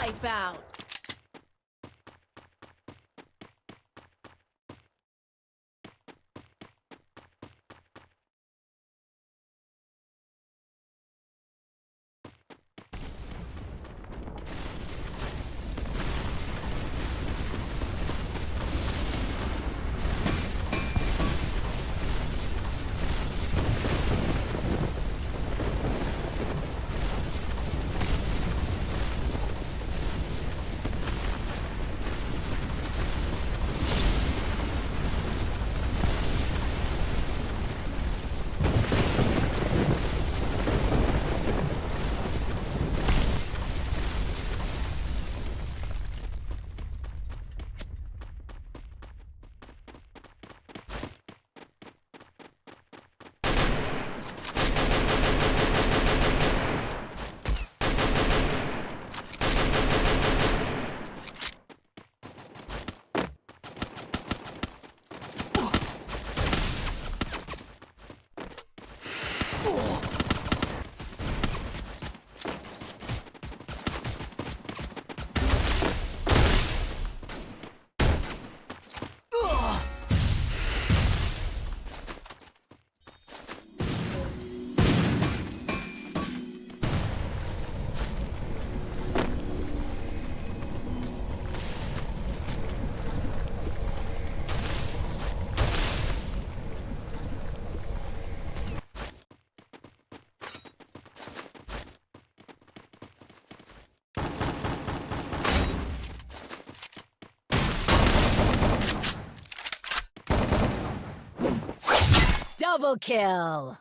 Wipeout. Double kill!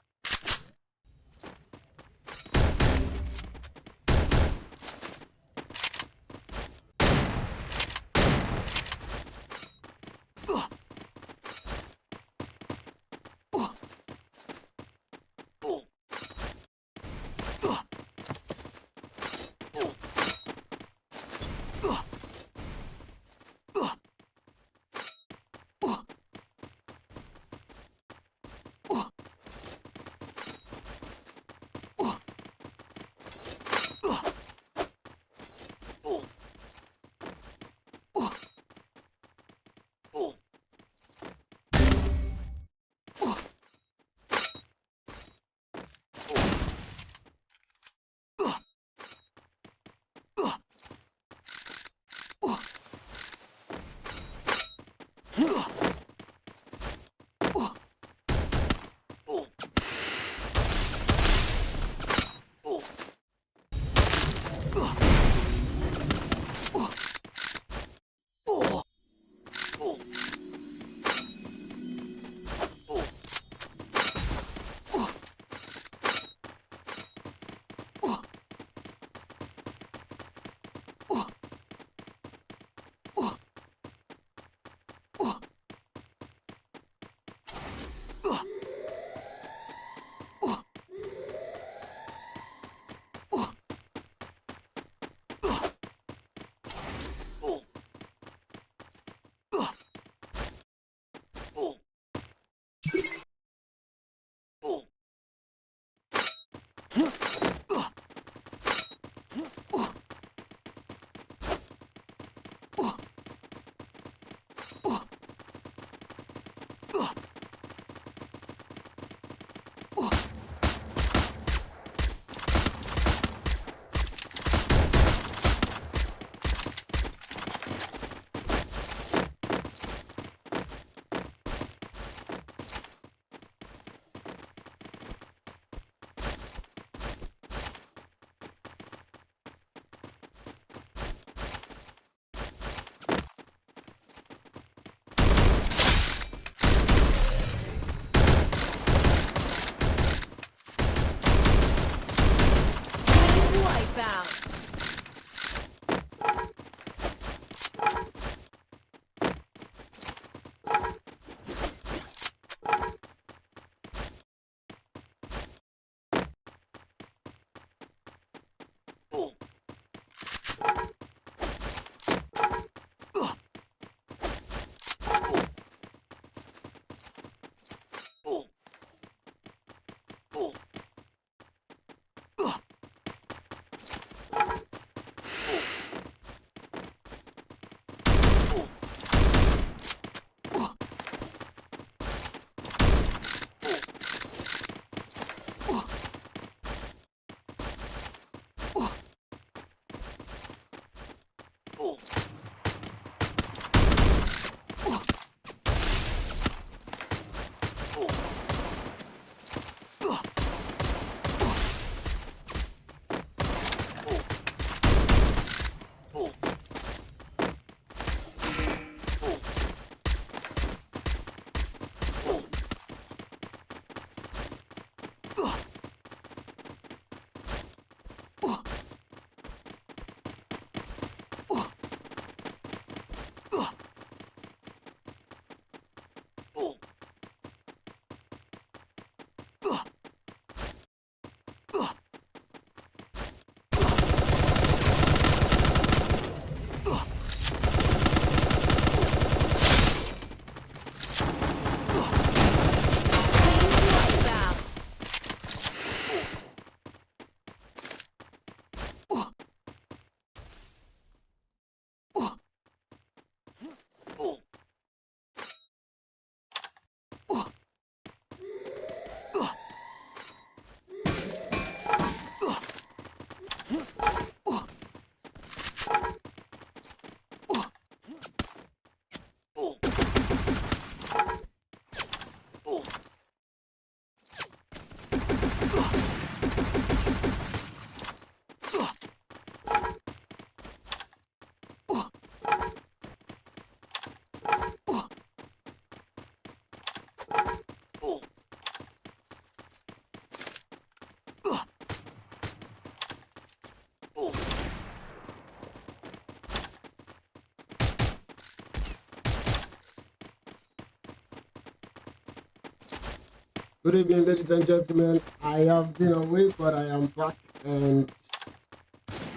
Good evening, ladies and gentlemen. I have been away, but I am back and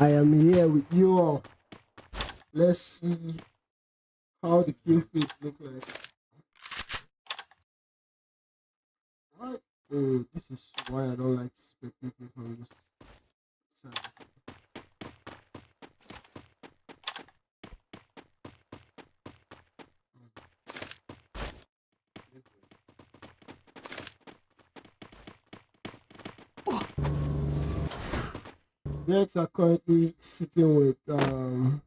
I am here with you all. Let's see how the kill feeds look like. What? Oh, this is why I don't like spectating from this side. Dex are currently sitting with 0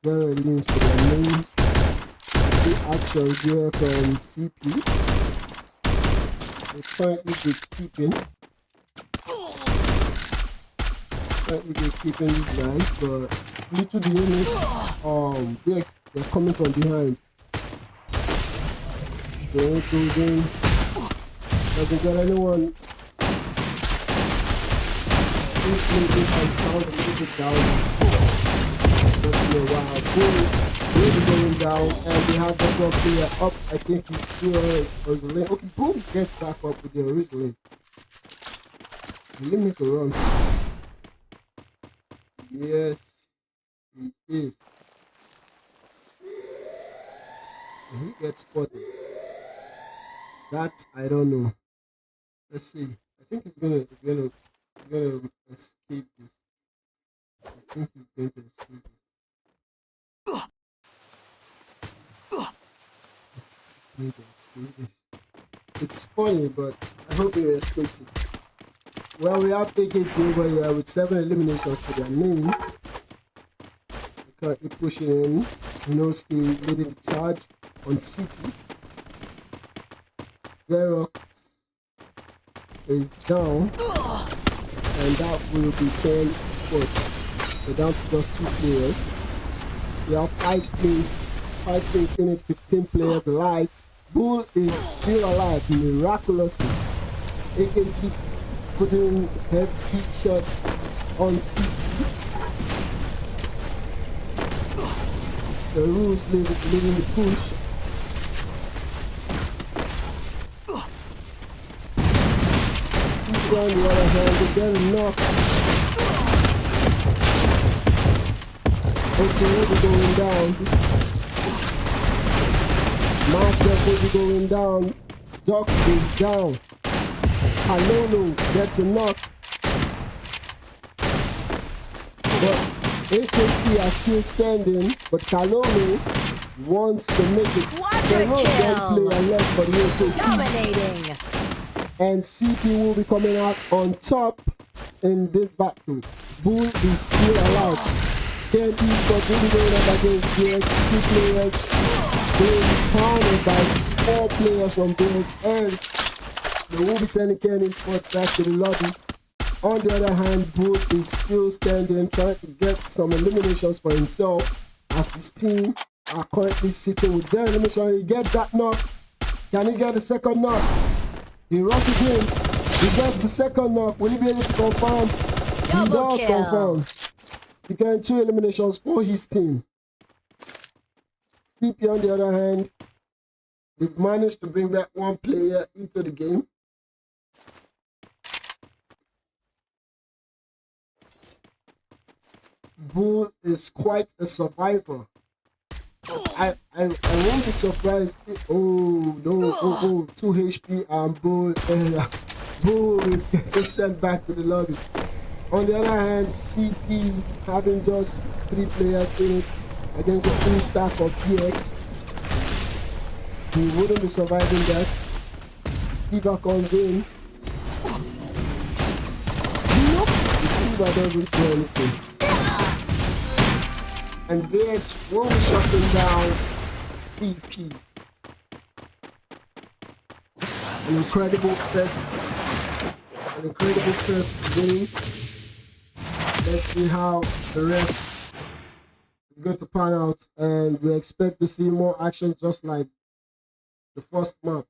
elims to their name. See actions here from CP. They're currently gatekeeping. These guys, but little do you know, Dex, they're coming from behind. They ain't moving. Doesn't got anyone. I sound a little bit down. That's a while. Boom, really going down, and they have the top player up. I think he's still Rosaline. Okay, boom, get back up with the Rosaline. Let me to run. Yes, he is. And he gets spotted. That I don't know. Let's see. I think he's gonna escape this. I think he's going to escape this. It's funny, but I hope he escapes it. Well, we have AKT over here with 7 eliminations to their name. They're currently pushing in. Noski leading the charge on CP. Zero is down. And that will be 10 spots. We're down to just 2 players. We have 5 teams finished, 15 players alive. Bull is still alive miraculously. AKT putting heavy shots on CP. The rules leading the push. On the other hand, they get knocked. It's already going down. Marcel will be going down. Doc is down. Halolo gets a knock. But AKT are still standing. But Halolo wants to make it. There was one player left for the AKT. Dominating. And CP will be coming out on top in this battle. Bull is still alive. KMP Sports will be going up against DX, 2 players. Being pounded by 4 players from DX, and they will be sending KMP Sports back to the lobby. On the other hand, Bull is still standing, trying to get some eliminations for himself, as his team are currently sitting with 0 elimination. He gets that knock. Can he get the second knock? He rushes in. He gets the second knock. Will he be able to confirm? He does confirm. He gets 2 eliminations for his team. CP on the other hand They've managed to bring back one player into the game. Bull is quite a survivor. I won't be surprised if, oh no, 2 HP and Bull Bull is getting sent back to the lobby. On the other hand, CP having just 3 players in it against a full stack of PX. He wouldn't be surviving that. Tiva comes in. Nope, Tiva doesn't do anything. And VX will be shutting down CP. An incredible first game. Let's see how the rest is going to pan out, and we expect to see more action just like the first map.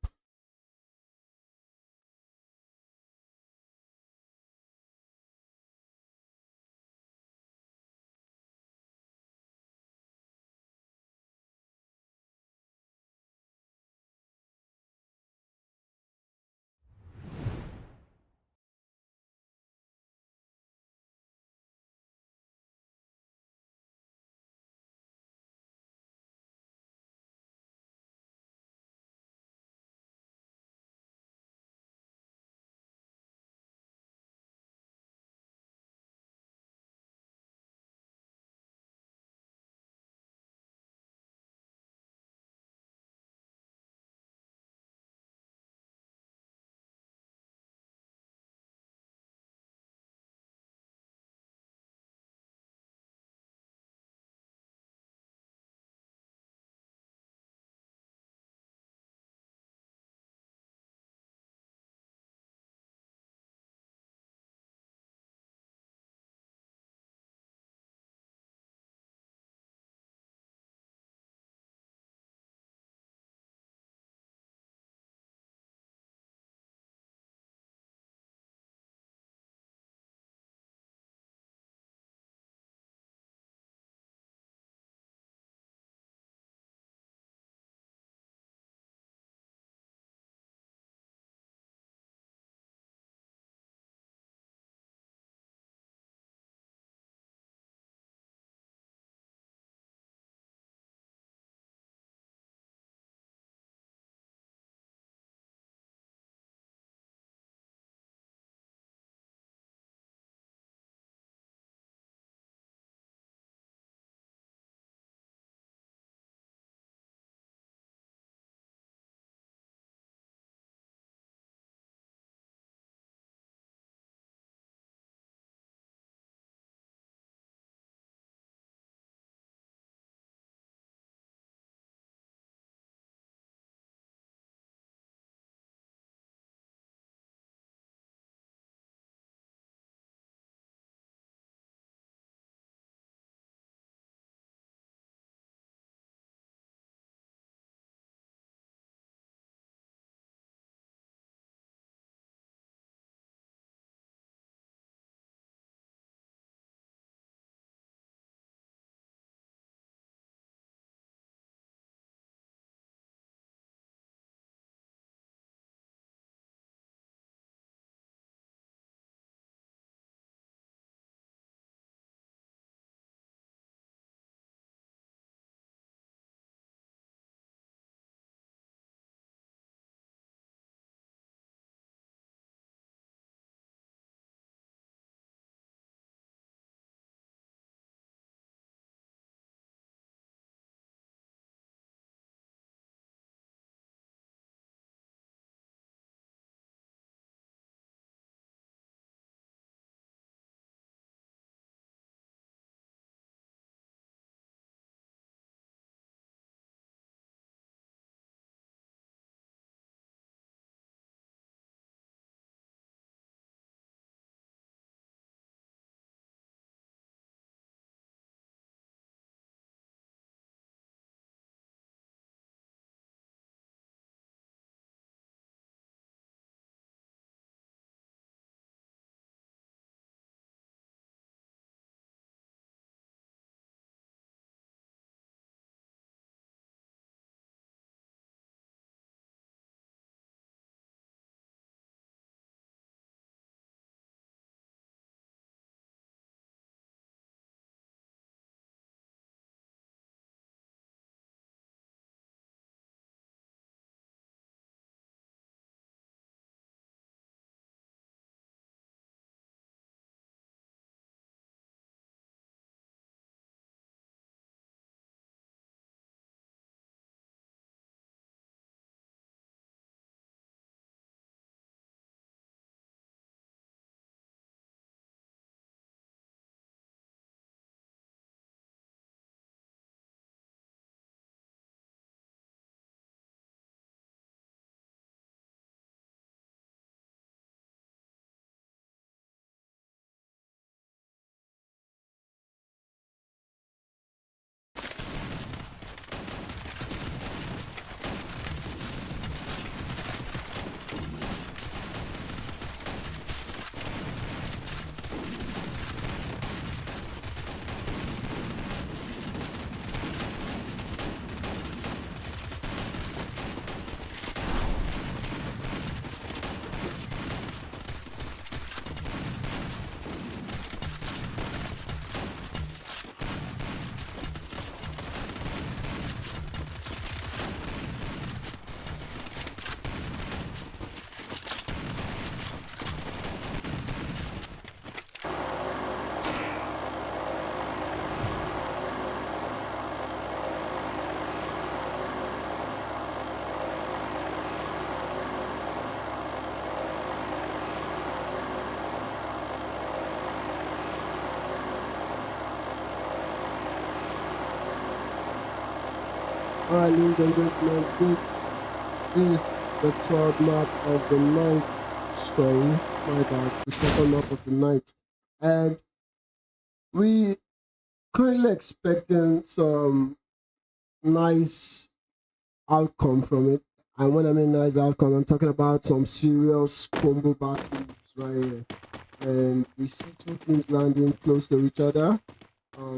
Alright, ladies and gentlemen, this is the third map of the night. Sorry, my bad, the second map of the night. And we currently expecting some nice outcome from it. And when I mean nice outcome, I'm talking about some serious combo battles right here. And we see two teams landing close to each other.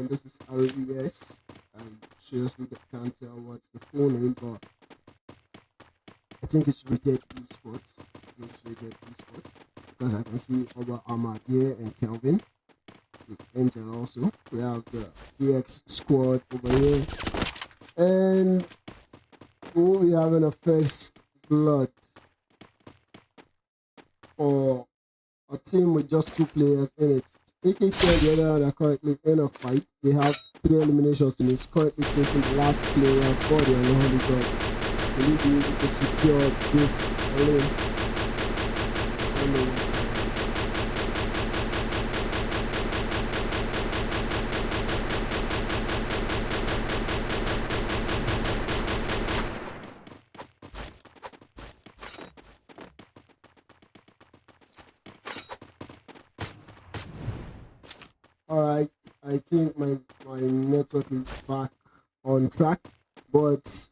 This is RES. I seriously can't tell what's the full name, but I think it's Rated Esports. Because I can see over Ahmad here and Kelvin. With Angel also. We have the BX squad over here. And we'll be having a first blood for a team with just 2 players in it. AKT and the other one are currently in a fight. They have 3 eliminations to miss. Currently facing the last player for the Unholy Gods. Will you be able to secure this alone? Alright, I think my network is back on track, but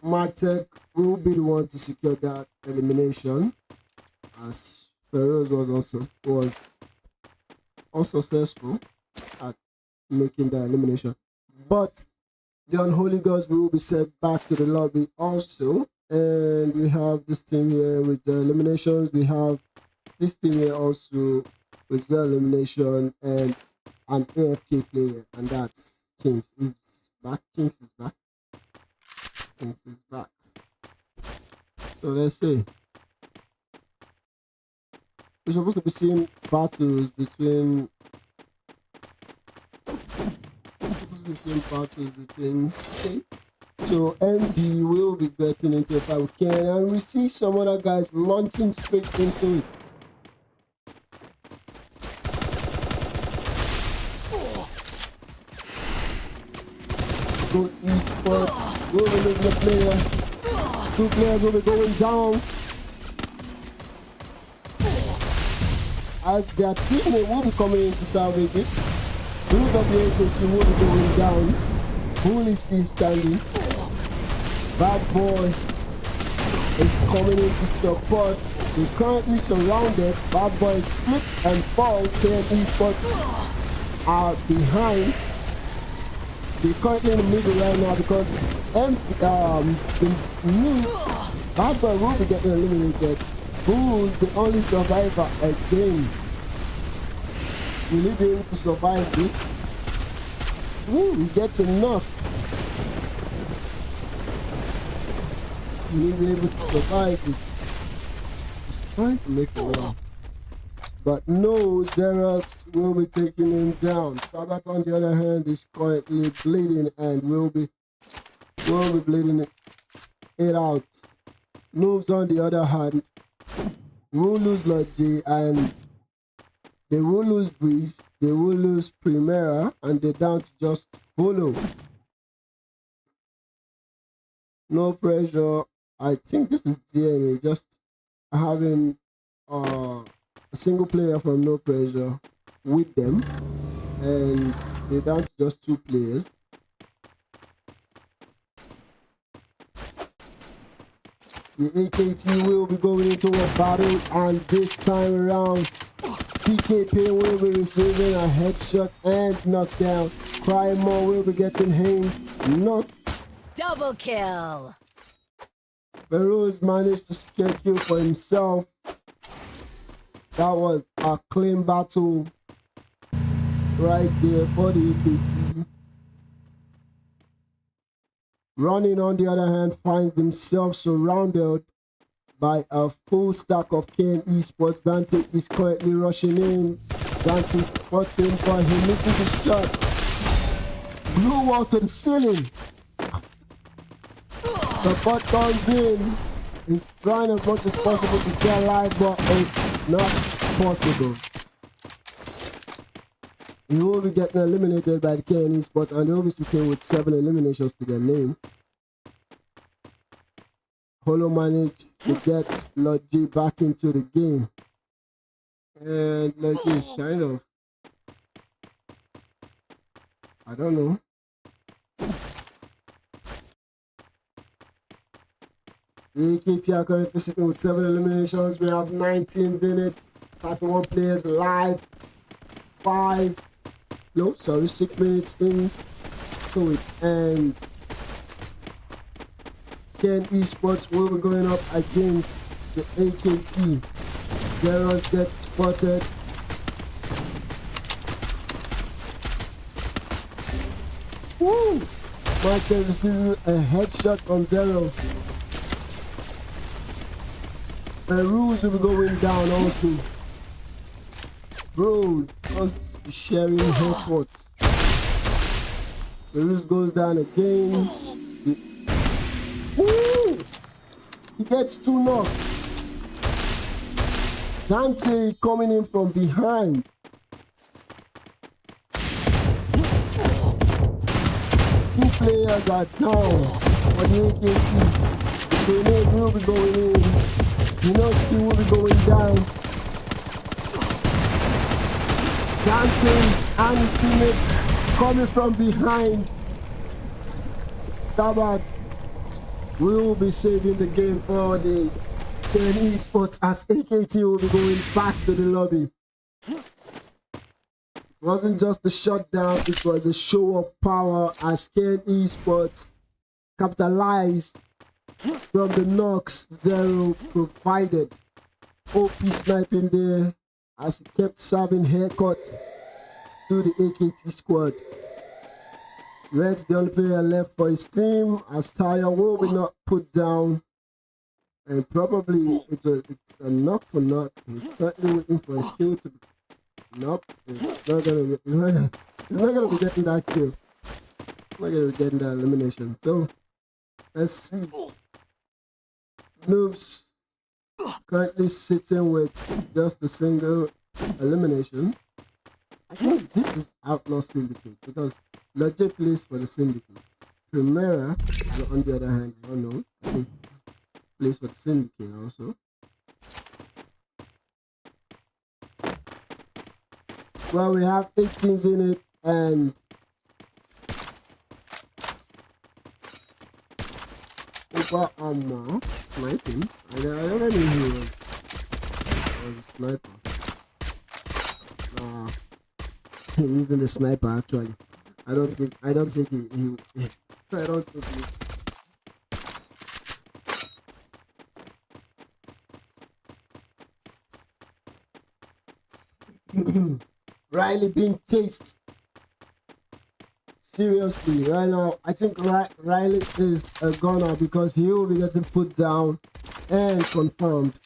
Martech will be the one to secure that elimination, as Feroz was unsuccessful at making the elimination. But the Unholy Gods will be sent back to the lobby also, and we have this team here with the eliminations. We have this team here also with the elimination and an AFK player, and that's Kings is back. Kings is back. So let's see. We're supposed to be seeing battles between. Okay. So MD will be getting into a fight with Ken, and we see some other guys launching straight into it. Good esports will be losing a player. 2 players will be going down. As their teammate will be coming in to salvage it. Blue WAKT will be going down. Bull is still standing. Bad Boy is coming in to support. They're currently surrounded. Bad Boy slips and falls. KN Esports are behind. They're currently in the middle right now because the news, Bad Boy will be getting eliminated. Bull's the only survivor again. Will he be able to survive this? Ooh, he gets enough. Will he be able to survive this? He's trying to make a run. But no, Xerox will be taking him down. Sagat, on the other hand, is currently bleeding and will be bleeding it out. Noobs, on the other hand, will lose Logi, and they will lose Breeze, they will lose Primera, and they're down to just Holo. No pressure. I think this is DNA, just having a single player from No Pressure with them, and they're down to just 2 players. The AKT will be going into a battle, and this time around PKP will be receiving a headshot and knockdown. Crymore will be getting him knocked. Double kill. Feroz managed to secure kill for himself. That was a clean battle right there for the AKT. Running, on the other hand, finds himself surrounded by a full stack of KN Esports. Dante is currently rushing in. Dante spots him, but he misses the shot. Blue wall to the ceiling. The bot comes in. He's trying as much as possible to stay alive, but it's not possible. He will be getting eliminated by the KN Esports, and they will be sitting with 7 eliminations to their name. Holo managed to get Lord G back into the game. And Lord G is kind of, I don't know. The AKT are currently sitting with 7 eliminations. We have 9 teams in it. 31 players live. 6 minutes in to it. And KN Esports will be going up against the AKT. Zeros get spotted. Woo! Michael receives a headshot from Zero. The rules will be going down also. Bro, just sharing headquarters. The rules goes down again. Woo! He gets 2 knocks. Dante coming in from behind. Two players are down for the AKT. The grenade will be going in. Minoski will be going down. Dante and his teammates coming from behind. Tabat will be saving the game for the KN Esports as AKT will be going back to the lobby. It wasn't just a shutdown, it was a show of power as KN Esports capitalized from the knocks Zero provided. OP sniping there as he kept serving haircuts to the AKT squad. Red's the only player left for his team as Tyre will be not put down. And probably it's a knock for knock. He's currently waiting for his kill to be. Nope, he's not gonna be getting that kill. He's not gonna be getting that elimination. So let's see. Noobs currently sitting with just a single elimination. I think this is Outlaw Syndicate because Logic plays for the Syndicate. Primera, on the other hand, I don't know. I think plays for the Syndicate also. Well, we have 8 teams in it, and over sniping. I already knew he was a sniper. He's using the sniper actually. I don't think he I don't think he Riley being chased. Seriously, right now, I think Riley is a gunner because he will be getting put down and confirmed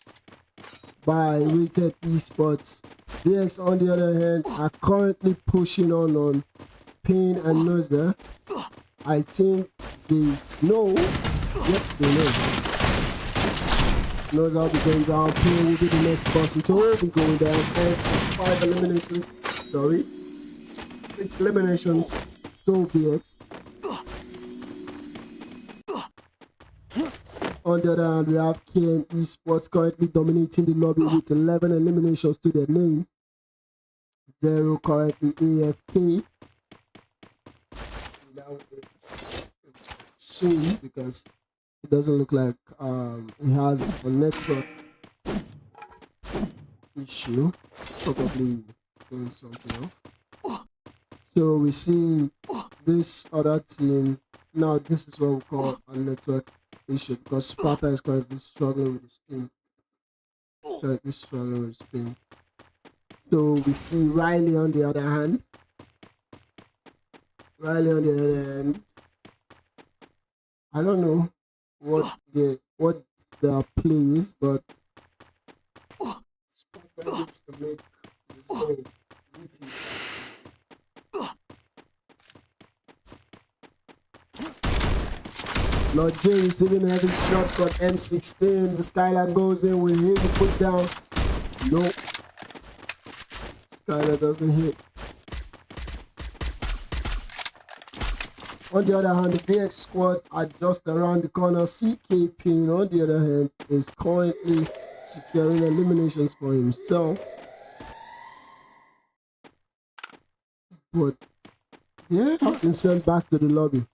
by Rated Esports. DX, on the other hand, are currently pushing on Pain and Nozer. I think they know. Yep, they know. Nozer will be going down. Pain will be the next person to will be going down. And it's 5 eliminations. Sorry. 6 eliminations. DX. On the other hand, we have KN Esports currently dominating the lobby with 11 eliminations to their name. Zero currently AFK. Soon, because it doesn't look like he has a network issue. Probably doing something else. So we see this other team. Now this is what we call a network issue because Sparta is currently struggling with his ping. So we see Riley on the other hand. I don't know what their play is, but Sparta needs to make the zone easy. Lord J receiving a heavy shot from M16. The Skylar goes in with him to put down. Nope. Skylar doesn't hit. On the other hand, the VX squad are just around the corner. CK Pin, on the other hand, is currently securing eliminations for himself. But yeah, I've been sent back to the lobby.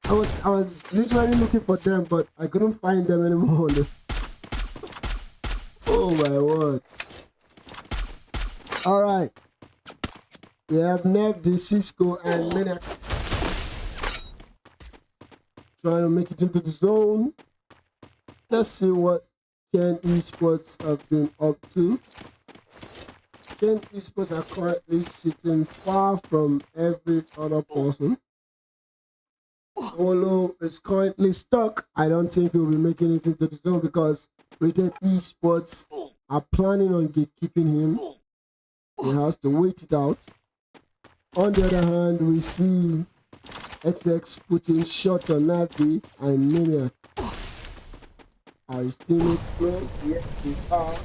I was literally looking for them, but I couldn't find them anymore. Oh my word. Alright. We have Nev, Cisco, and Maniac trying to make it into the zone. Let's see what Ken Esports have been up to. Ken Esports are currently sitting far from every other person. Olo is currently stuck. I don't think he'll be making it into the zone because Rated Esports are planning on gatekeeping him. He has to wait it out. On the other hand, we see XX putting shots on Navi and Maniac. Are his teammates good? Yes, they are.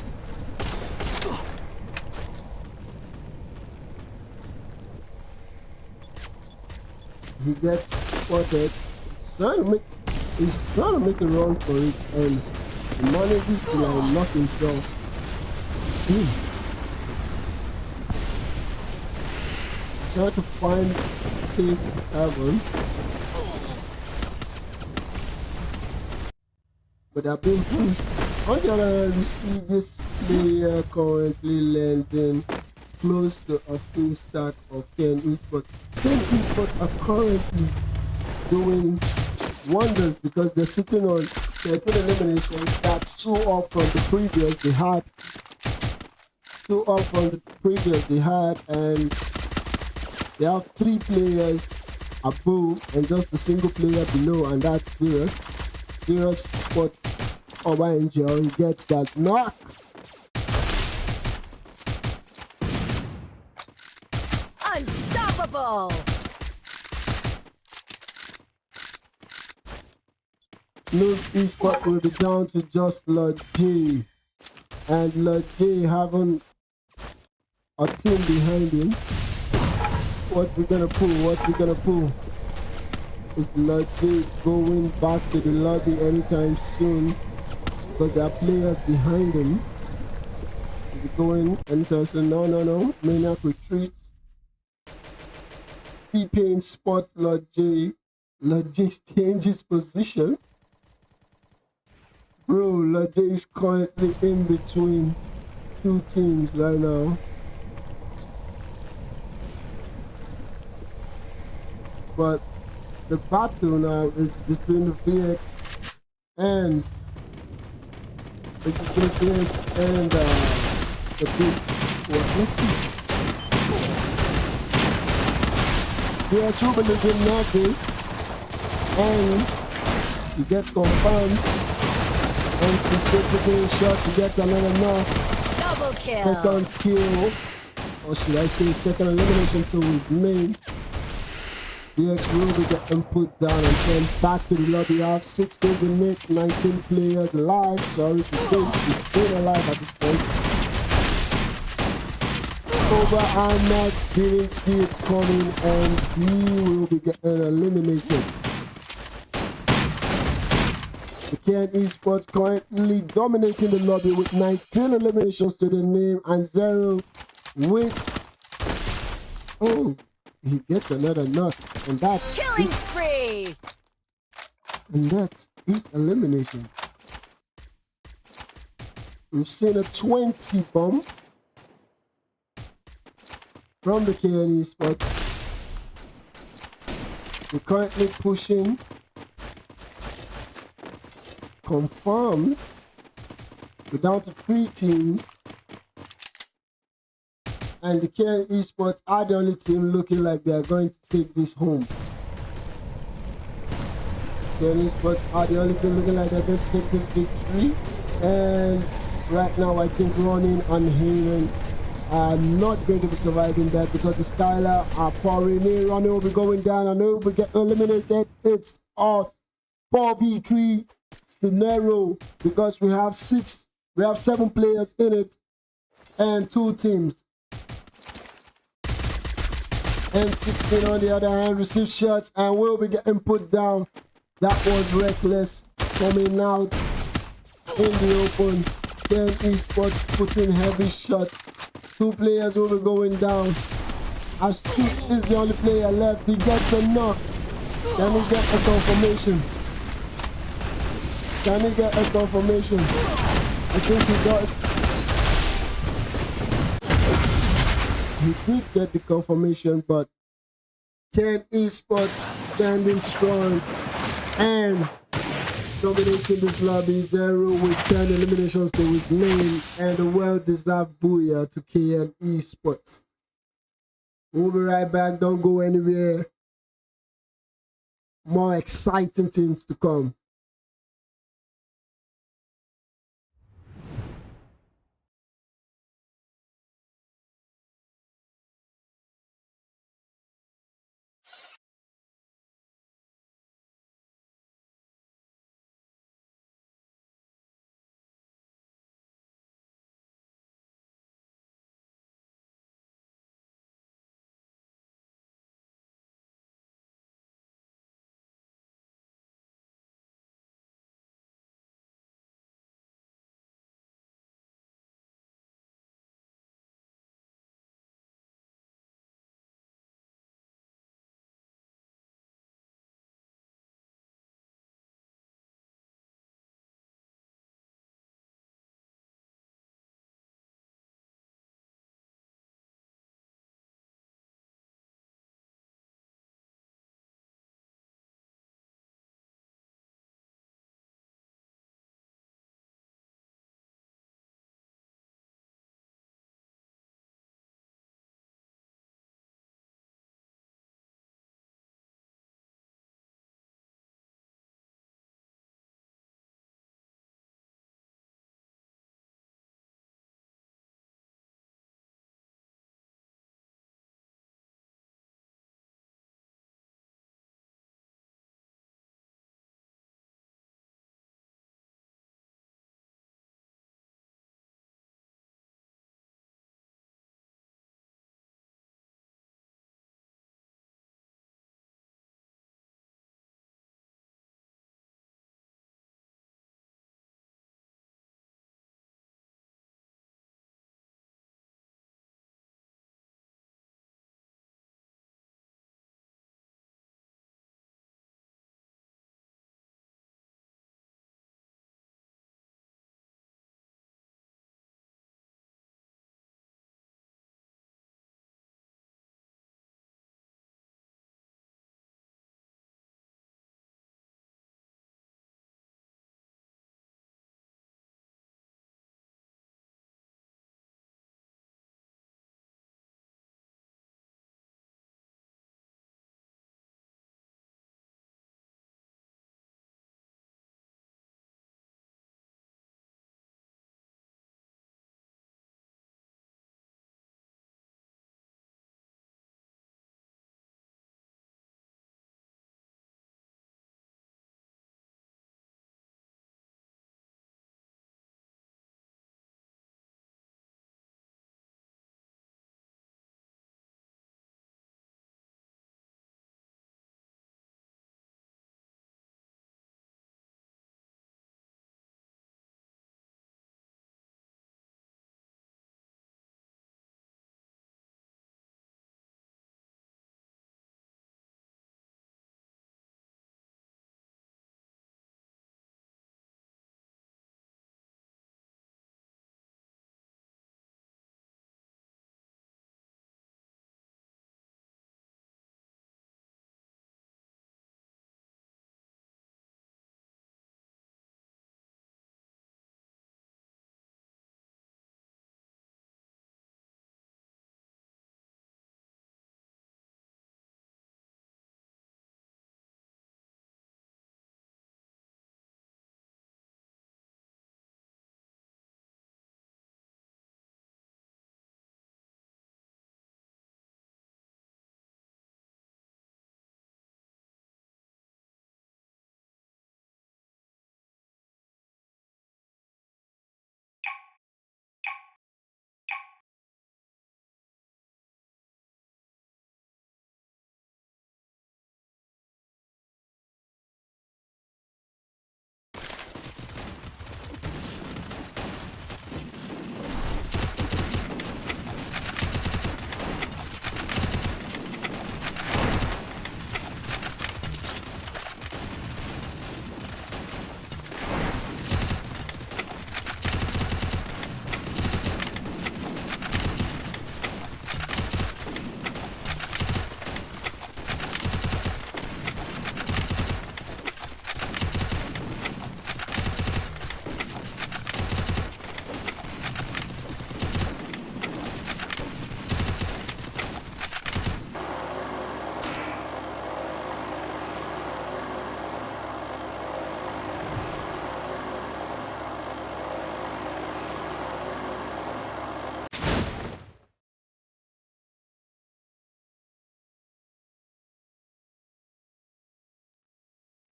He gets spotted. He's trying to make a run for it, and he manages to like knock himself. Trying to find King Evan, but they're being pushed. On the other hand, we see this player currently landing close to a full stack of Ken Esports. Ken Esports are currently doing wonders because they're sitting on 13 eliminations. That's 2 up from the previous they had. 2 up from the previous they had, and they have 3 players above and just a single player below, and that's Zero. Zero spots over Angel. He gets that knock. Unstoppable! Lose Esports will be down to just Lord J. And Lord J having a team behind him. What's he gonna pull? What's he gonna pull? Is Lord J going back to the lobby anytime soon? Because there are players behind him. Is he going anytime soon? No. Maniac retreats. P-Pain spots Lord J. Lord J changes position. Bro, Lord J is currently in between 2 teams right now. But the battle now is between the VX and the Beast. What we see? VX Ruben is in Navi, and he gets confirmed. And she's still taking shots. He gets another knock. Double kill. Second kill, or should I say second elimination to his main. VX will be getting put down and sent back to the lobby. You have 16 in it, 19 players alive. Sorry to say, he's still alive at this point. Over Ahmad didn't see it coming, and he will be getting eliminated. The Ken Esports currently dominating the lobby with 19 eliminations to the name and 0 with. Oh, he gets another knock, and that's killing spree. And that's 8 eliminations. We've seen a 20 bomb from the Ken Esports. We're currently pushing. Confirmed. We're down to 3 teams. And the Ken Esports are the only team looking like they are going to take this home. Ken Esports are the only team looking like they're going to take this victory. And right now I think Ronin and Hayden are not going to be surviving that because the Skylar are pouring in. Ronin will be going down and they will be getting eliminated. It's a 4v3 scenario because we have 7 players in it and 2 teams. M16 on the other hand receives shots and will be getting put down. That was reckless coming out in the open. Then Esports putting heavy shot. 2 players will be going down. As Chief is the only player left. He gets a knock. Can he get a confirmation? Can he get a confirmation? I think he does. He did get the confirmation, but Ken Esports standing strong and dominating this lobby 0 with 10 eliminations to his name and a well-deserved booyah to KN Esports. We'll be right back. Don't go anywhere. More exciting things to come.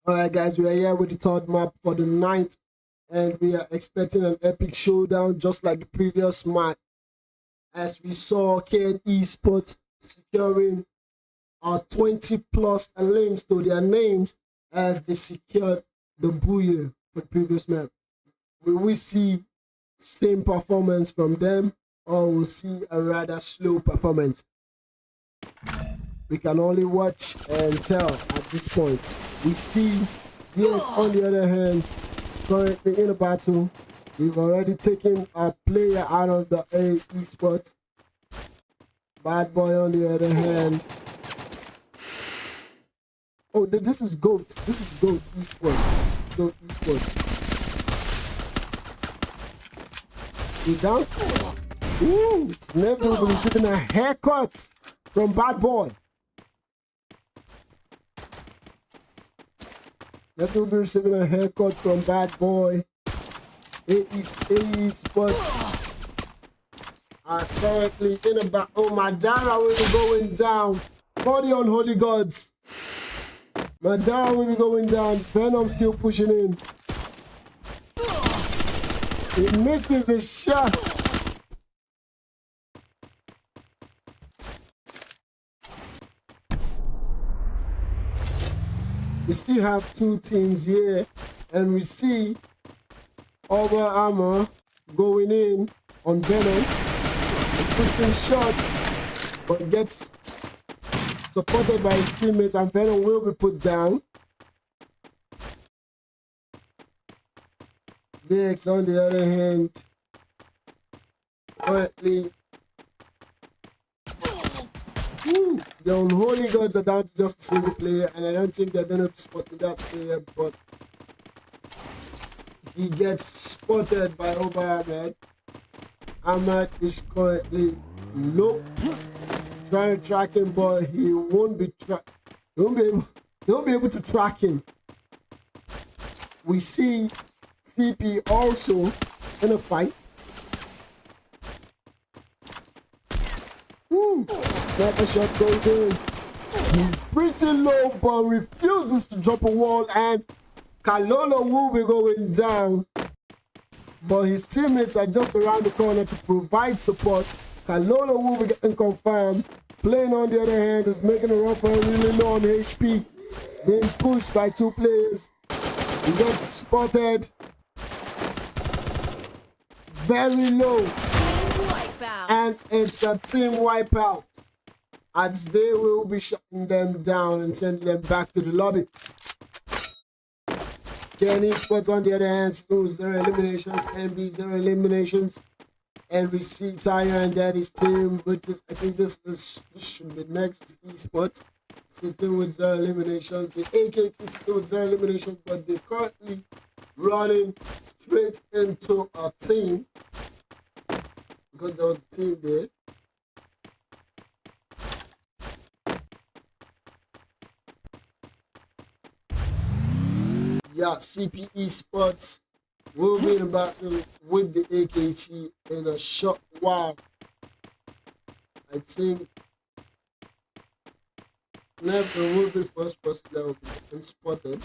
Alright guys, we are here with the third map for the night, and we are expecting an epic showdown just like the previous map, as we saw KN Esports securing 20 plus links to their names as they secured the booyah for the previous map. Will we see same performance from them, or we'll see a rather slow performance? We can only watch and tell at this point. We see VX on the other hand currently in a battle. We've already taken a player out of the A esports. Bad Boy on the other hand. Oh, this is GOAT. This is GOAT esports. GOAT esports. We down. Ooh, it's never receiving a haircut from Bad Boy. That will be receiving a haircut from Bad Boy. Esports are currently in a battle. Oh, Madara will be going down. 40 on Holy Gods. Madara will be going down. Venom still pushing in. He misses a shot. We still have two teams here, and we see Over Armor going in on Venom. He puts in shots, but gets supported by his teammates, and Venom will be put down. VX on the other hand, currently, the Unholy Gods are down to just a single player, and I don't think they're going to be spotting that player, but he gets spotted by Over Ahmed. Ahmed is currently low, trying to track him, but he won't be able to track him. We see CP also in a fight. Sniper shot goes in. He's pretty low, but refuses to drop a wall, and Kalolo will be going down. But his teammates are just around the corner to provide support. Kalolo will be getting confirmed. Playing on the other hand is making a run for a really low on HP. Being pushed by two players. He gets spotted. Very low. And it's a team wipeout, as they will be shutting them down and sending them back to the lobby. KN Esports on the other hand, 0 eliminations, MB 0 eliminations, and we see Tyre and Daddy's team, which is, I think this should be next Esports, still with 0 eliminations. The AKT still with 0 eliminations, but they're currently running straight into a team, because there was a team there. Yeah, CP Esports will be in a battle with the AKT in a short while. I think Never will be the first person that will be spotted.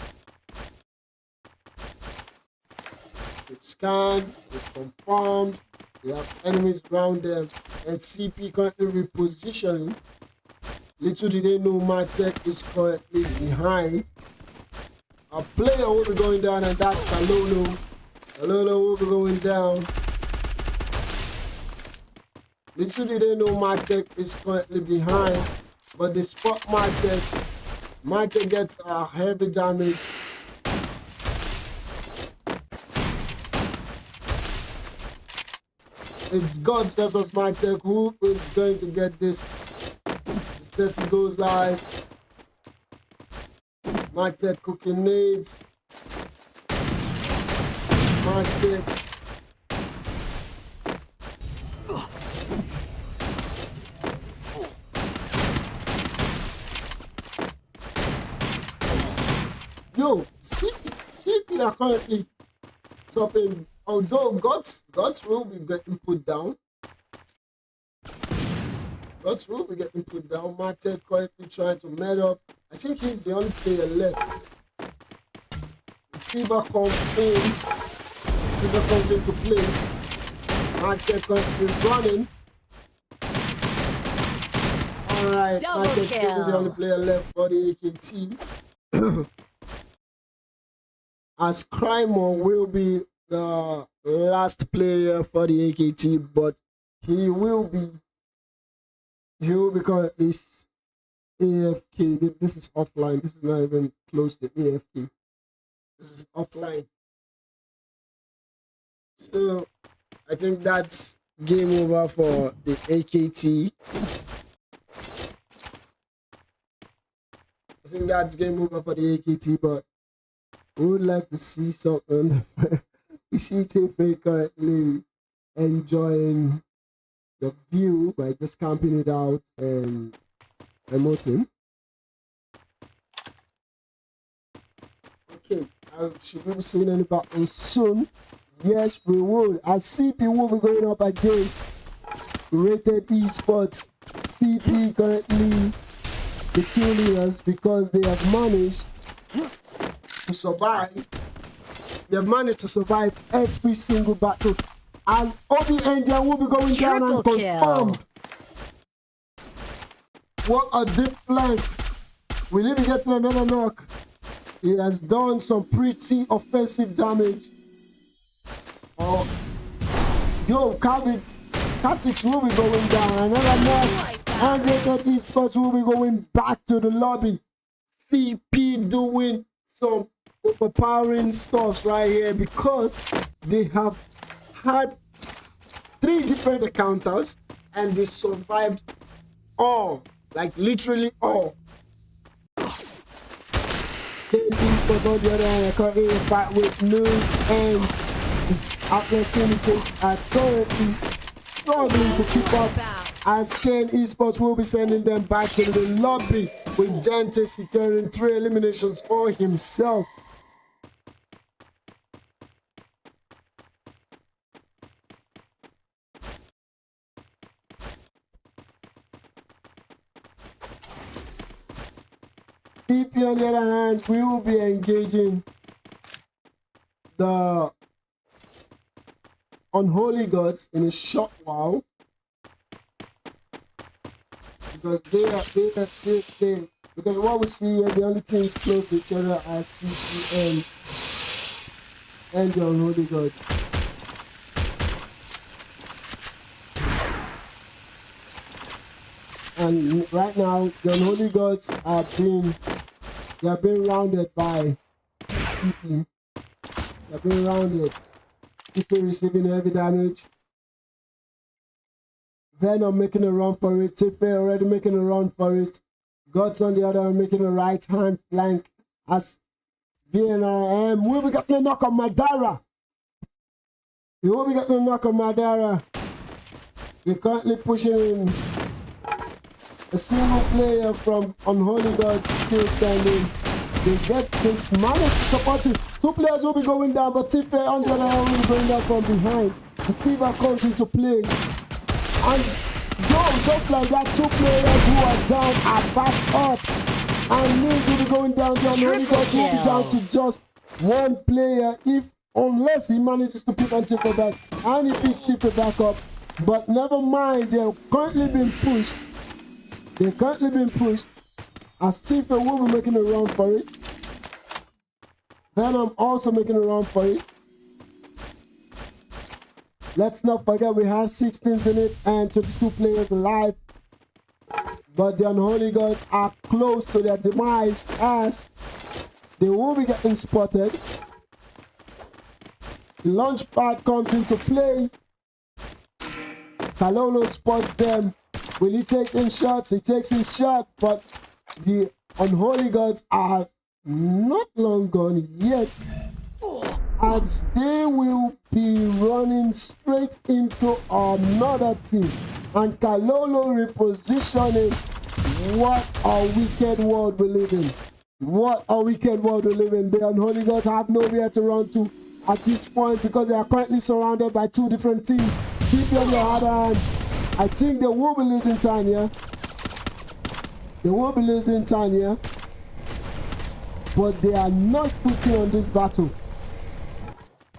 They've scanned, they've confirmed, they have enemies around them, and CP currently repositioning. Little did they know Martech is currently behind. A player will be going down, and that's Kalolo. Kalolo will be going down. Little did they know Martech is currently behind, but they spot Martech. Martech gets a heavy damage. It's Gods versus Martech. Who is going to get this? Steffi goes live. Martech cooking nades. Martech. Yo, CP are currently topping. Although Gods will be getting put down. Gods will be getting put down. Martech currently trying to met up. I think he's the only player left. Fever comes in. Fever comes into play. Matchup is running. Alright, Matchup is the only player left for the AKT. As Crymore will be the last player for the AKT, but he will because this AFK. This is offline. This is not even close to AFK. This is offline. So I think that's game over for the AKT. I think that's game over for the AKT, but we would like to see something. We see TFA currently enjoying the view by just camping it out and emoting. Okay, should we be seeing any battles soon? Yes, we will. As CP will be going up against Rated Esports. CP currently the killers because they have managed to survive. They have managed to survive every single battle. And Obi Engine will be going down and confirmed. What a deep flank. Will he be getting another knock? He has done some pretty offensive damage. Oh, yo, Katic will be going down. Another knock. And Rated Esports will be going back to the lobby. CP doing some overpowering stuff right here because they have had 3 different encounters and they survived all, like literally all. Esports on the other hand are currently in a fight with Noobs and this Outlet Syndicate are currently struggling to keep up, as Ken Esports will be sending them back to the lobby with Dante securing 3 eliminations for himself. CP on the other hand, we will be engaging the Unholy Gods in a short while because because what we see here, the only teams close to each other are CP and the Unholy Gods. And right now, the Unholy Gods are being rounded by CP. They're being rounded. People receiving heavy damage. Venom making a run for it. Tipe already making a run for it. Gods on the other hand making a right hand flank as VNRM will be getting a knock on Madara. He will be getting a knock on Madara. We're currently pushing in a single player from Unholy Gods still standing. They get this managed to support it. 2 players will be going down, but Tipe on the other hand will be going down from behind. The Fever comes into play. And just like that, 2 players who are down are back up. And Mills will be going down. The Unholy Gods will be down to just 1 player unless he manages to pick on Tipe back. And he picks Tipe back up. But never mind, they're currently being pushed. As Tipe will be making a run for it. Venom also making a run for it. Let's not forget we have 6 teams in it and 22 players alive. But the Unholy Gods are close to their demise as they will be getting spotted. The launch pad comes into play. Kalolo spots them. Will he take in shots? He takes in shot, but the Unholy Gods are not long gone yet, as they will be running straight into another team. And Kalolo repositioning. What a wicked world we live in. What a wicked world we live in. The Unholy Gods have nowhere to run to at this point because they are currently surrounded by 2 different teams. Keep on the other hand, I think they will be losing Tanya. But they are not putting on this battle.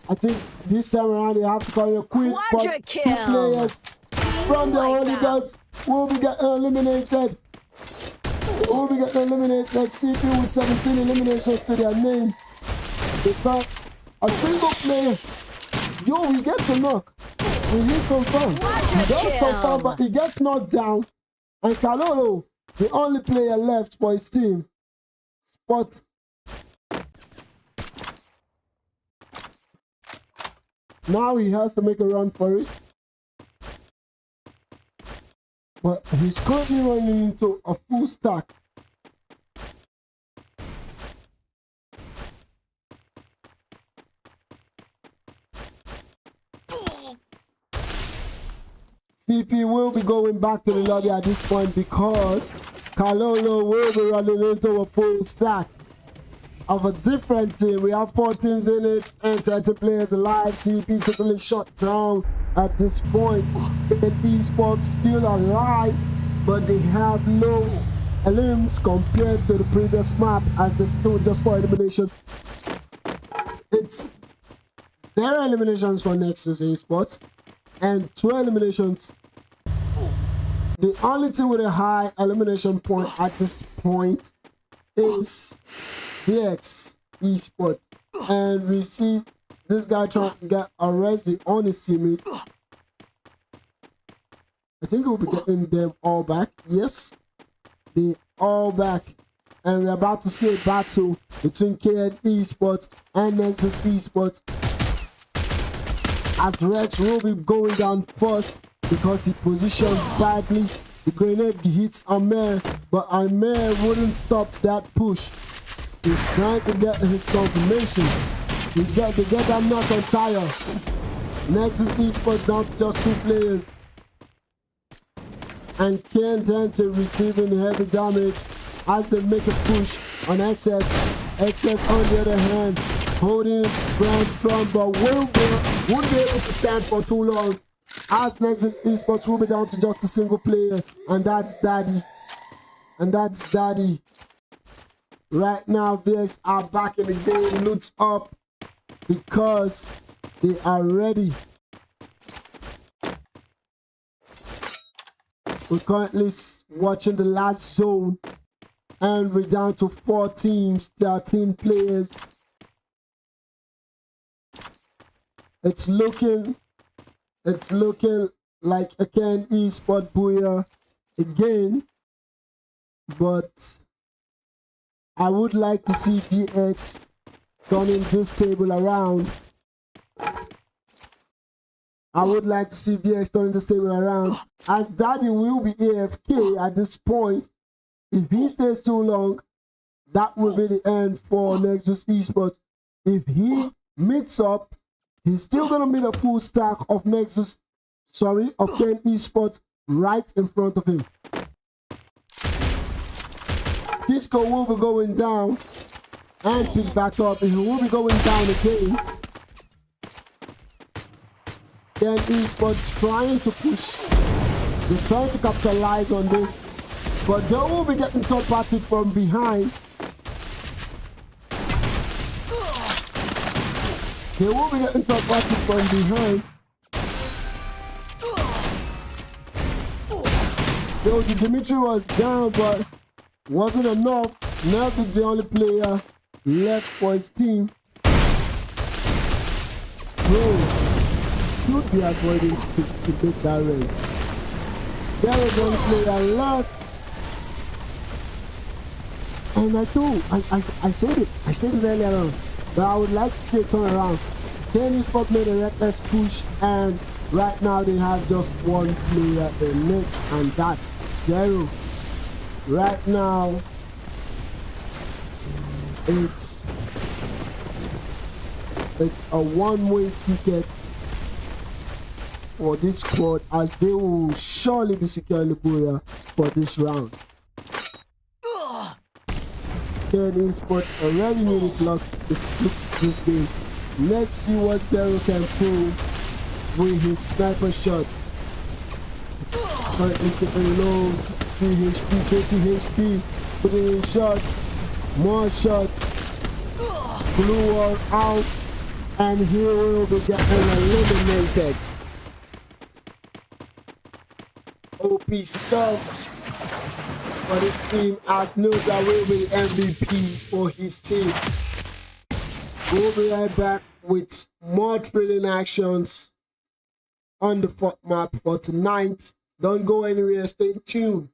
I think this time around they have to call a quit, but Quadra two kill. players from the Holy Gods will be getting eliminated. Will be getting eliminated. CP with 17 eliminations to their name. Because a single player, yo, he gets a knock. Will he confirm? He does confirm, but he gets knocked down. And Kalolo, the only player left for his team. But now he has to make a run for it. But he's currently running into a full stack. CP will be going back to the lobby at this point because Kalolo will be running into a full stack of a different team. We have 4 teams in it and 30 players alive. CP totally shut down at this point. And esports still alive, but they have low elims compared to the previous map as they still just 4 eliminations. It's 0 eliminations for Nexus Esports and 2 eliminations. The only team with a high elimination point at this point is VX Esports, and we see this guy trying to get arrested on his teammates. I think we'll be getting them all back. Yes, they all back, and we're about to see a battle between KN Esports and Nexus Esports, as Rex will be going down first because he positioned badly. The grenade hits Amer, but Amer wouldn't stop that push. He's trying to get his confirmation. They get that knock on tire. Nexus Esports down to just 2 players. And Ken Dante receiving heavy damage as they make a push on XS. XS on the other hand, holding its ground strong, but won't be able to stand for too long. As Nexus Esports will be down to just a single player, and that's Daddy. And that's Daddy. Right now, VX are back in the game, loots up because they are ready. We're currently watching the last zone, and we're down to 4 teams, 13 players. It's looking like a Ken Esport Booyah again, but I would like to see VX turning this table around. I would like to see VX turning this table around, as Daddy will be AFK at this point. If he stays too long, that will be the end for Nexus Esports. If he meets up, he's still gonna meet a full stack of Ken Esports right in front of him. Disco will be going down and pick back up, and he will be going down again. Ken Esports trying to push. They're trying to capitalize on this, but they will be getting third party from behind. They will be getting third party from behind. Though Dimitri was down, but wasn't enough. Nerf is the only player left for his team. Bro, should be avoiding to make that race. There is one player left. And I said it earlier on, but I would like to see a turnaround. Ken Esports made a reckless push, and right now they have just 1 player in it, and that's 0. Right now, it's a one-way ticket for this squad, as they will surely be securing the Booyah for this round. Ken Esports already made it lock this game. Let's see what Zero can prove with his sniper shot. Currently sitting low, 63 HP, 20 HP, putting in shots, more shots. Blue wall out, and he will be getting eliminated. OP stuff for this team, as Noza will be MVP for his team. We'll be right back with more thrilling actions on the FOT map for tonight. Don't go anywhere, stay tuned.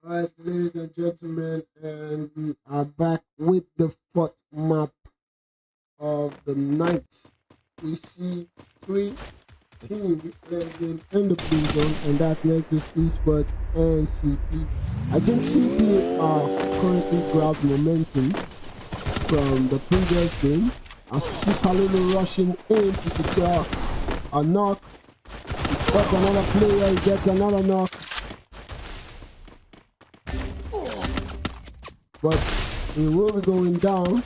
Alright, ladies and gentlemen, and we are back with the fourth map of the night. We see three teams standing in the blue zone, and that's Nexus Esports and CP. I think CP are currently grab momentum from the previous game. As we see Kalulu rushing in to secure a knock. He spots another player, he gets another knock. But he will be going down,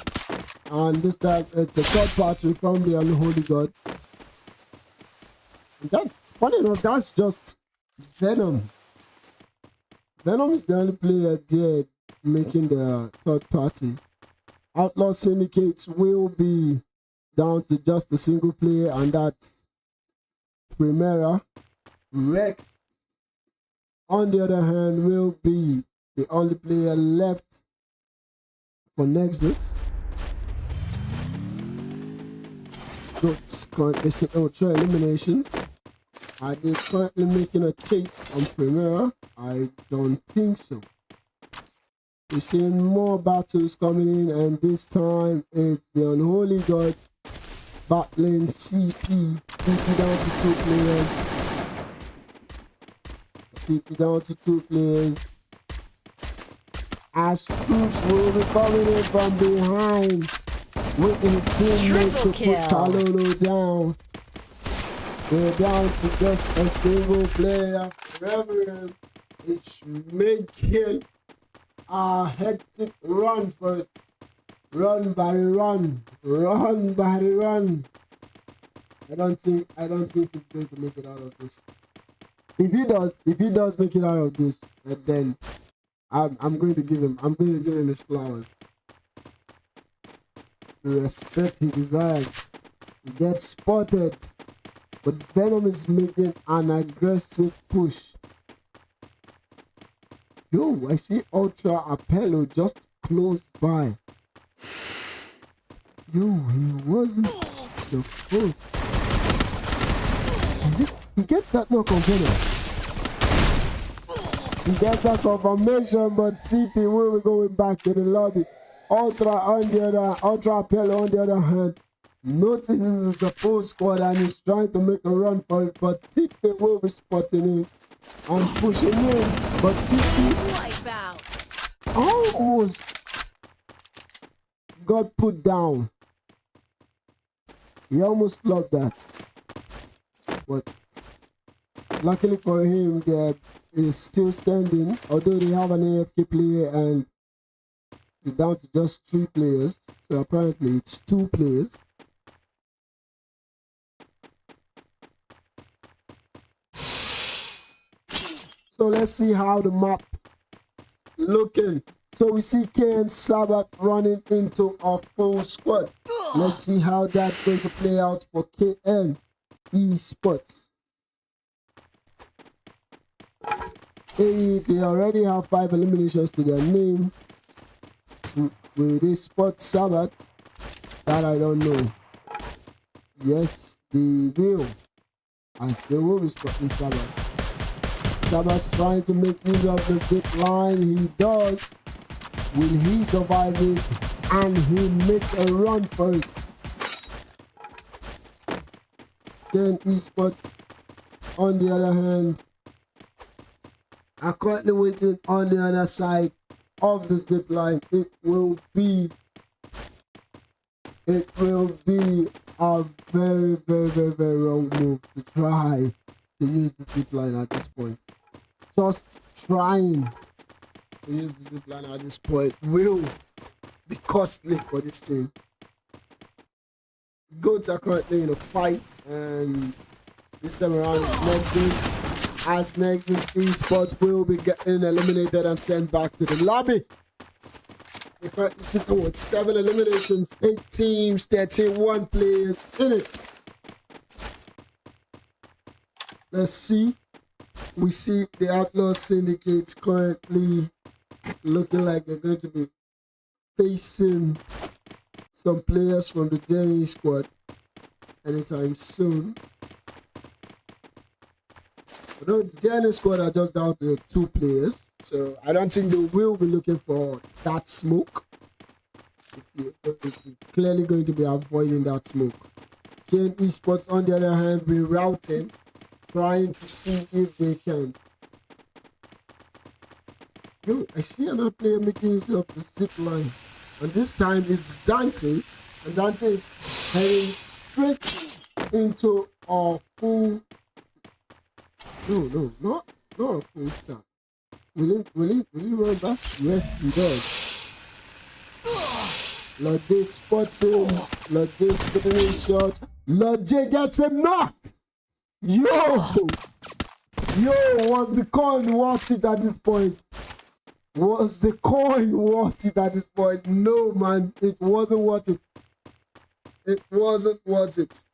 and this time it's a third party from the Unholy Gods. That, funny enough, that's just Venom. Venom is the only player there making the third party. Outlaw Syndicates will be down to just a single player, and that's Primera. Rex, on the other hand, will be the only player left for Nexus. Goats currently sitting on 3 eliminations. Are they currently making a chase on Primera? I don't think so. We're seeing more battles coming in, and this time it's the Unholy Gods battling CP. CP down to 2 players. CP down to 2 players. As troops will be coming in from behind with his teammates to put Kalulu down. They're down to just a single player. Reverend is making a hectic run for it. Run, Barry, run. Run, Barry, run. I don't think he's going to make it out of this. If he does make it out of this, then I'm going to give him his flowers. The respect he deserves. He gets spotted, but Venom is making an aggressive push. Yo, I see Ultra Apello just close by. Yo, he wasn't the first. He gets that knock on Venom. He gets that confirmation, but CP will be going back to the lobby. Ultra Apello on the other hand notices the full squad and he's trying to make a run for it, but TP will be spotting it and pushing in. But TP almost got put down. He almost flopped that. But luckily for him, there is still standing, although they have an AFK player and it's down to just 3 players. So apparently it's 2 players. So let's see how the map looking. So we see KN Sabbath running into a full squad. Let's see how that's going to play out for KN Esports. They already have 5 eliminations to their name. Will they spot Sabbath? That I don't know. Yes, they will. As they will be spotting Sabbath. Sabbath's trying to make use of the zip line. He does. Will he survive it? And he makes a run for it. Then Esports, on the other hand, are currently waiting on the other side of the zip line. It will be a very, very, very, very wrong move to try to use the zip line at this point. Just trying to use the zip line at this point will be costly for this team. Goats are currently in a fight, and this time around it's Nexus. As Nexus Esports will be getting eliminated and sent back to the lobby. We're currently sitting with 7 eliminations, 8 teams, 31 players in it. Let's see. We see the Outlaw Syndicate currently looking like they're going to be facing some players from the Jenny squad anytime soon. Although the Jenny squad are just down to 2 players, So I don't think they will be looking for that smoke. You're clearly going to be avoiding that smoke. Kane Esports, on the other hand, be routing, trying to see if they can. Yo, I see another player making use of the zip line. And this time it's Dante. And Dante is heading straight into a full... No, not a full start. Will he run back? Yes, he does. Lodge spots him. Lodge putting in shot. Lodge gets him knocked. Yo, was the coin worth it at this point? Was the coin worth it at this point? No, man, it wasn't worth it. It wasn't worth it.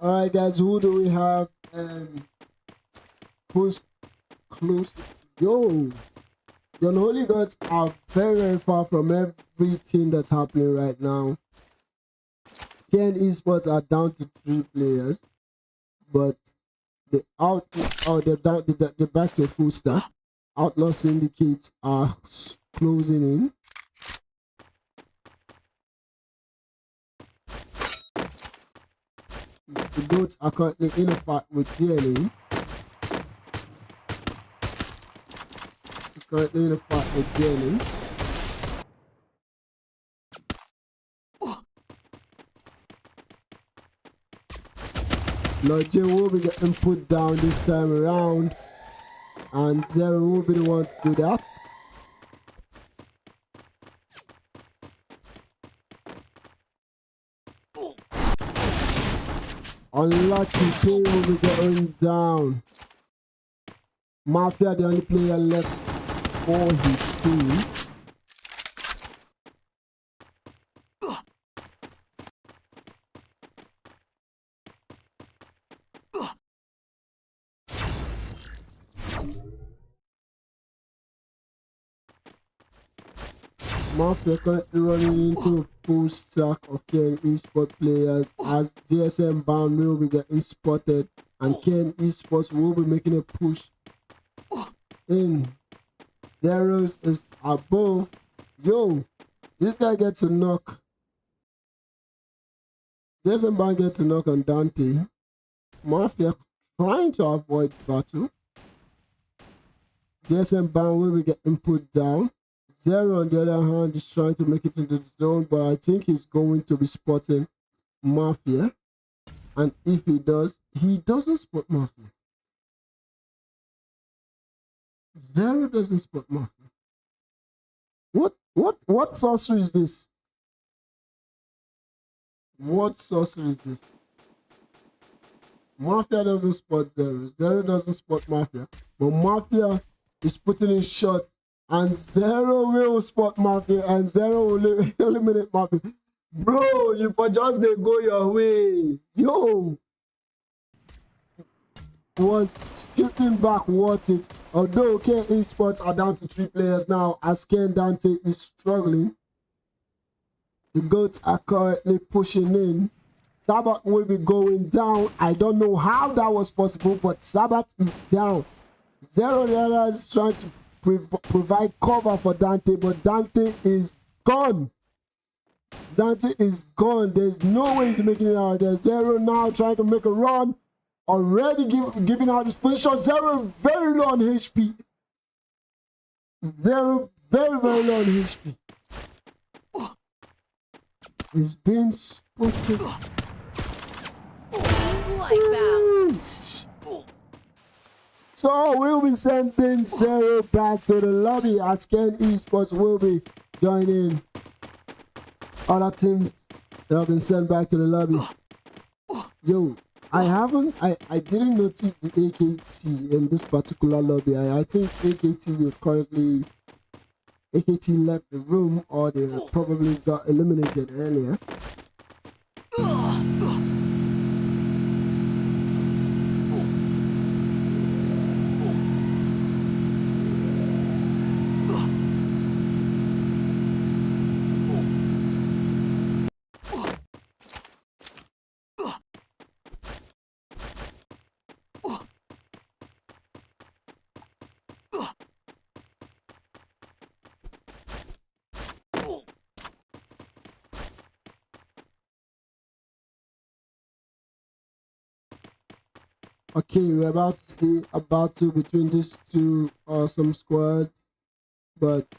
All right, guys, who do we have? Who's close? Yo, the Holy Gods are very, very far from everything that's happening right now. Ken Esports are down to 3 players, but they're back to a full stack. Outlaw Syndicates are closing in. The Goats are currently in a fight with DNA. Currently in a fight with DNA. Lodge will be getting put down this time around, and Zero will be the one to do that. Unlucky King will be going down. Mafia, the only player left for his team. Mafia currently running into a full stack of Ken Esports players as DSM bound will be getting spotted, and Ken Esports will be making a push in. Zeros is above. Yo, this guy gets a knock. DSM bound gets a knock on Dante. Mafia trying to avoid battle. DSM bound will be getting put down. Zero, on the other hand, is trying to make it into the zone, but I think he's going to be spotting Mafia. And if he does, he doesn't spot Mafia. Zero doesn't spot Mafia. What sorcery is this? What sorcery is this? Mafia doesn't spot Zero. Zero doesn't spot Mafia. But Mafia is putting in shots. And Zero will spot Mafia, and Zero will eliminate Mafia. Bro, you for just they go your way. Yo, was shooting back worth it. Although Ken Esports are down to 3 players now, as Ken Dante is struggling. The Goats are currently pushing in. Sabbath will be going down. I don't know how that was possible, but Sabbath is down. Zero the other is trying to provide cover for Dante, but Dante is gone. Dante is gone. There's no way he's making it out there. Zero now trying to make a run. Already giving out his position. Zero very low on HP. Zero very, very low on HP. He's being spotted. So we'll be sending Zero back to the lobby as Ken Esports will be joining other teams that have been sent back to the lobby. Yo, I didn't notice the AKT in this particular lobby. I think AKT will currently, AKT left the room, or they probably got eliminated earlier. Okay, we're about to see a battle between these two awesome squads, but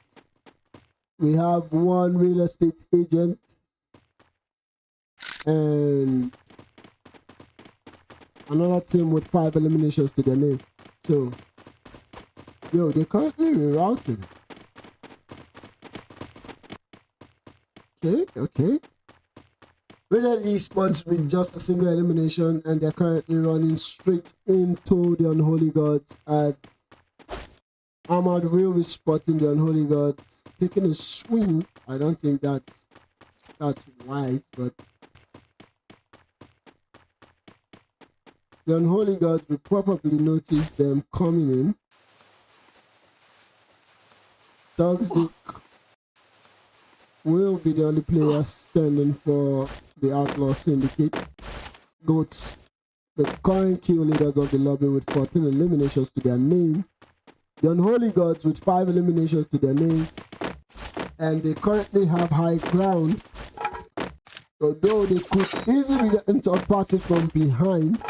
we have one real estate agent and another team with 5 eliminations to their name. So, yo, they're currently rerouting. Okay. Rated esports with just a single elimination, and they're currently running straight into the Unholy Gods. As Ahmad will be spotting the Unholy Gods, taking a swing. I don't think that's wise, but the Unholy Gods will probably notice them coming in. Toxic will be the only player standing for the Outlaw Syndicate. Goats, the current kill leaders of the lobby with 14 eliminations to their name. The Unholy Gods with 5 eliminations to their name. And they currently have high ground. Although they could easily be getting third party from behind.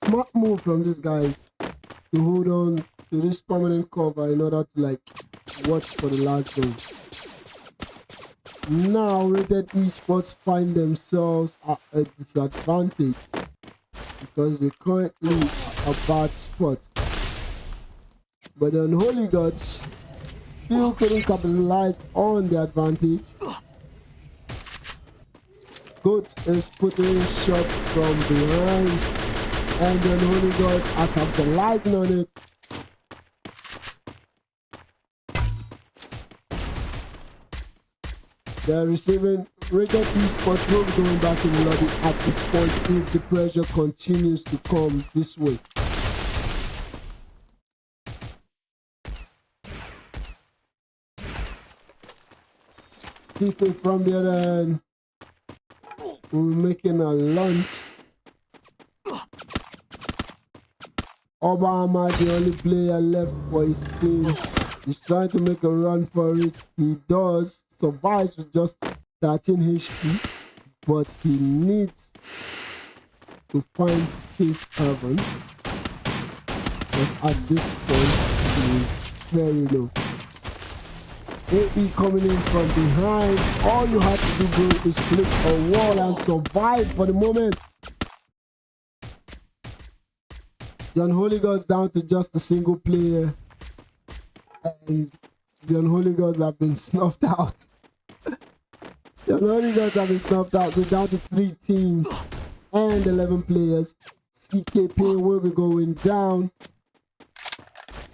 Smart move from these guys to hold on to this permanent cover in order to like watch for the last game. Now Rated Esports find themselves at a disadvantage because they currently are a bad spot. But the Unholy Gods still couldn't capitalize on the advantage. Goat is putting shots from behind, and the Unholy Gods are capitalizing on it. They're receiving. Rated Esports will be going back in the lobby at this point if the pressure continues to come this way. People from the other end will be making a lunge. Obama, the only player left for his team, is trying to make a run for it. He does, survives with just 13 HP, but he needs to find safe haven. But at this point, he is very low. AE coming in from behind. All you have to do, bro, is flip a wall and survive for the moment. The Unholy Gods down to just a single player, and the Unholy Gods have been snuffed out. The Unholy Gods have been snuffed out. We're down to 3 teams and 11 players. CKP will be going down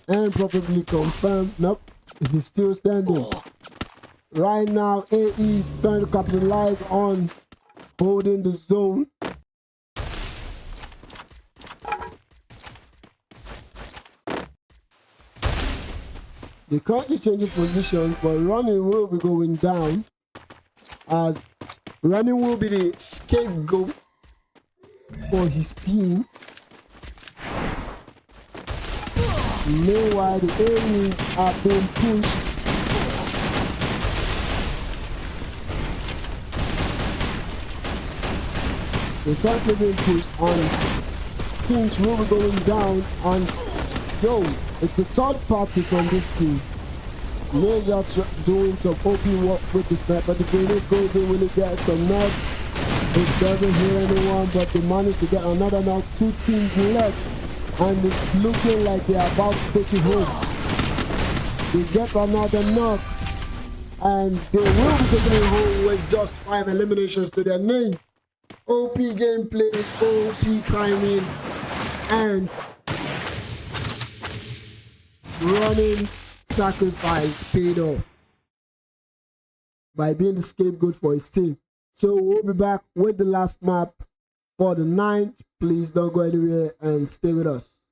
and probably confirmed. Nope, he's still standing. Right now, AE is trying to capitalize on holding the zone. They currently changing positions, but Running will be going down, as Running will be the scapegoat for his team. Meanwhile, the aliens are being pushed. They're currently being pushed, and Kings will be going down, and yo, it's a third party from this team. Major doing some OP work with the sniper. The grenade goes in, will it get some knocks? It doesn't hear anyone, but they managed to get another knock. 2 teams left, and it's looking like they're about to take it home. They get another knock, and they will be taking it home with just 5 eliminations to their name. OP gameplay, OP timing, and Running sacrifice paid off by being the scapegoat for his team. So we'll be back with the last map for the 9th. Please don't go anywhere and stay with us.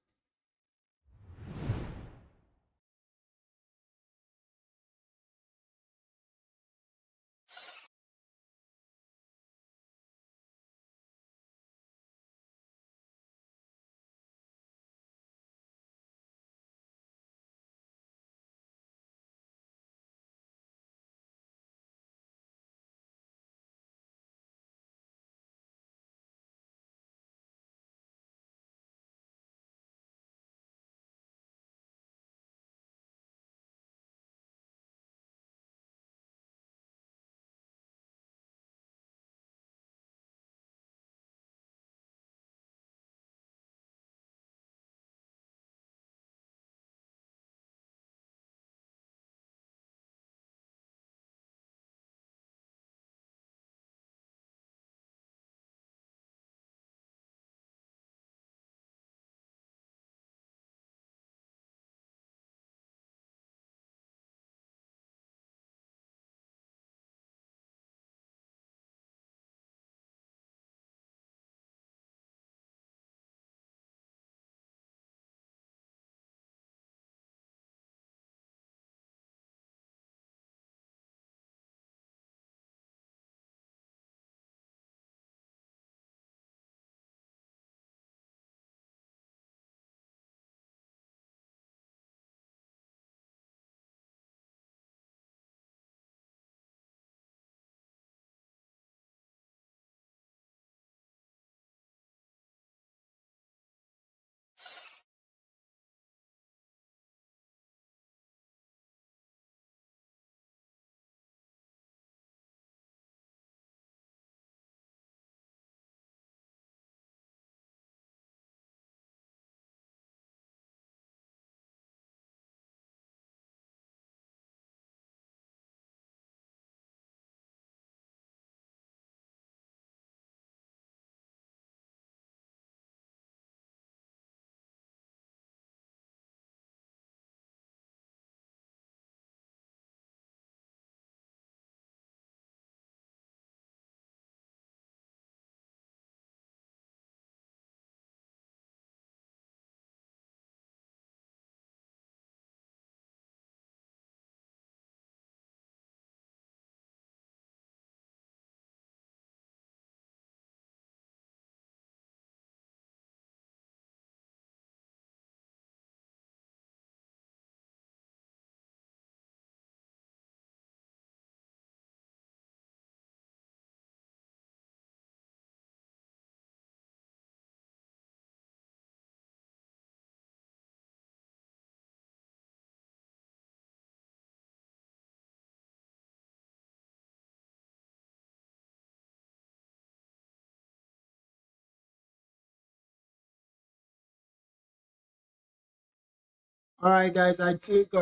All right, guys. I think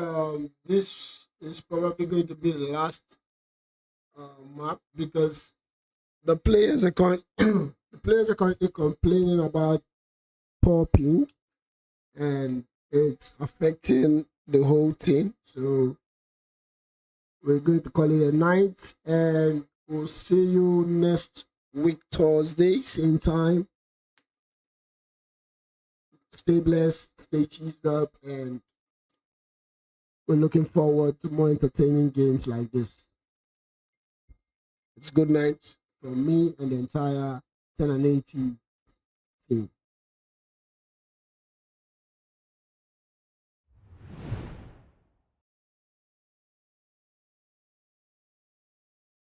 this is probably going to be the last map because the players are currently complaining about popping and it's affecting the whole team. So we're going to call it a night, and we'll see you next week Thursday, same time. Stay blessed, stay cheesed up, and we're looking forward to more entertaining games like this. It's good night from me and the entire 10 and 80 team.